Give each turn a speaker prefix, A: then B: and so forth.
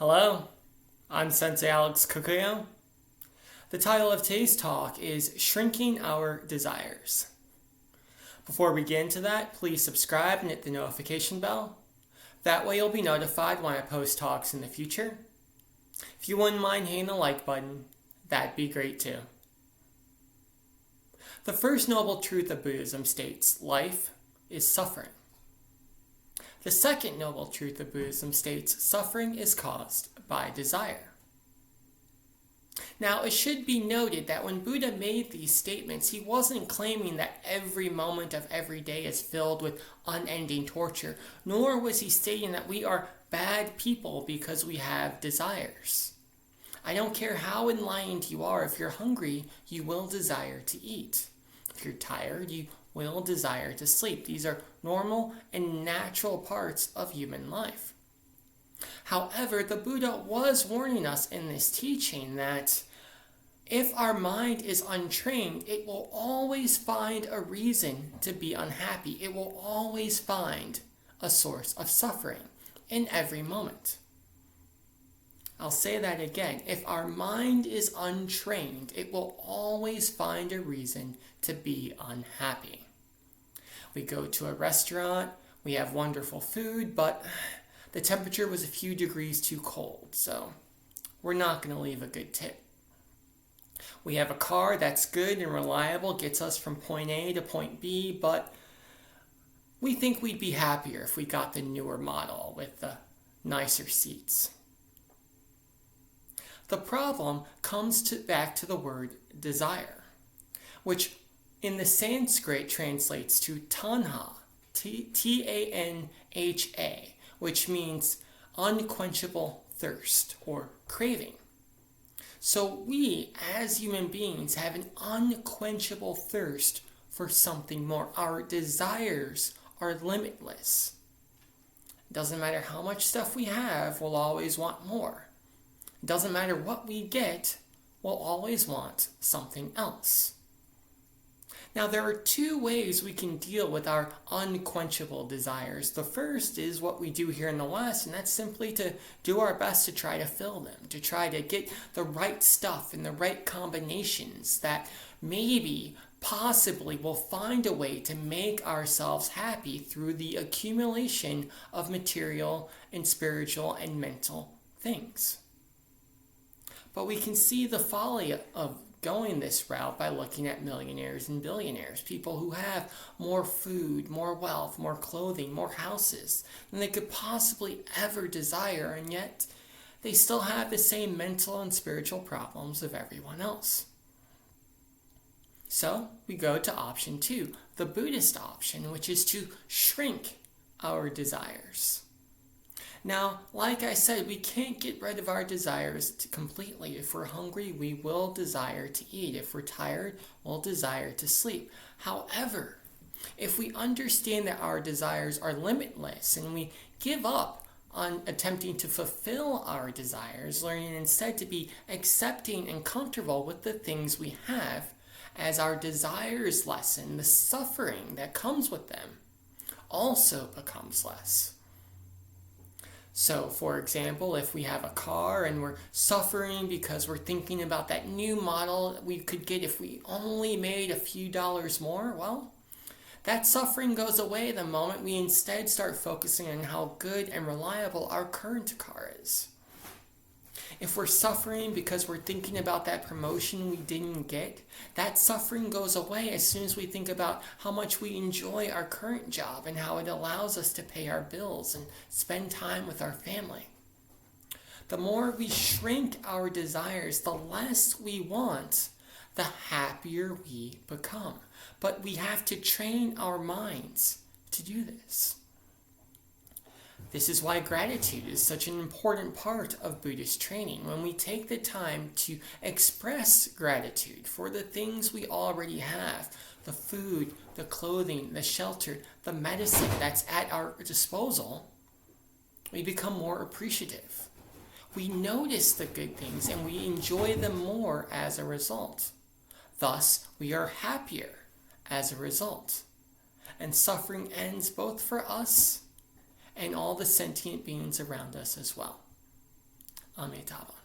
A: Hello, I'm Sensei Alex Kukuyo. The title of today's talk is Shrinking Our Desires. Before we get into that, please subscribe and hit the notification bell. That way you'll be notified when I post talks in the future. If you wouldn't mind hitting the like button, that'd be great too. The first noble truth of Buddhism states life is suffering. The second noble truth of Buddhism states suffering is caused by desire. Now, it should be noted that when Buddha made these statements, he wasn't claiming that every moment of every day is filled with unending torture, nor was he stating that we are bad people because we have desires. I don't care how enlightened you are, if you're hungry, you will desire to eat. If you're tired, you will desire to sleep. These are normal and natural parts of human life. However, the Buddha was warning us in this teaching that if our mind is untrained, it will always find a reason to be unhappy. It will always find a source of suffering in every moment. I'll say that again. If our mind is untrained, it will always find a reason to be unhappy. We go to a restaurant, we have wonderful food, but the temperature was a few degrees too cold, so we're not going to leave a good tip. We have a car that's good and reliable, gets us from point A to point B, but we think we'd be happier if we got the newer model with the nicer seats. The problem comes back to the word desire, which in the Sanskrit translates to tanha, T-A-N-H-A, which means unquenchable thirst or craving. So we, as human beings, have an unquenchable thirst for something more. Our desires are limitless. It doesn't matter how much stuff we have, we'll always want more. It doesn't matter what we get, we'll always want something else. Now, there are two ways we can deal with our unquenchable desires. The first is what we do here in the West, and that's simply to do our best to try to fill them, to try to get the right stuff in the right combinations that maybe, possibly, will find a way to make ourselves happy through the accumulation of material and spiritual and mental things. But we can see the folly of going this route by looking at millionaires and billionaires, people who have more food, more wealth, more clothing, more houses than they could possibly ever desire, and yet they still have the same mental and spiritual problems of everyone else. So we go to option 2, the Buddhist option, which is to shrink our desires. Now, like I said, we can't get rid of our desires completely. If we're hungry, we will desire to eat. If we're tired, we'll desire to sleep. However, if we understand that our desires are limitless and we give up on attempting to fulfill our desires, learning instead to be accepting and comfortable with the things we have, as our desires lessen, the suffering that comes with them also becomes less. So, for example, if we have a car and we're suffering because we're thinking about that new model we could get if we only made a few dollars more, well, that suffering goes away the moment we instead start focusing on how good and reliable our current car is. If we're suffering because we're thinking about that promotion we didn't get, that suffering goes away as soon as we think about how much we enjoy our current job and how it allows us to pay our bills and spend time with our family. The more we shrink our desires, the less we want, the happier we become. But we have to train our minds to do this. This is why gratitude is such an important part of Buddhist training. When we take the time to express gratitude for the things we already have, the food, the clothing, the shelter, the medicine that's at our disposal, we become more appreciative. We notice the good things and we enjoy them more as a result. Thus, we are happier as a result. And suffering ends both for us and all the sentient beings around us as well. Amitabha.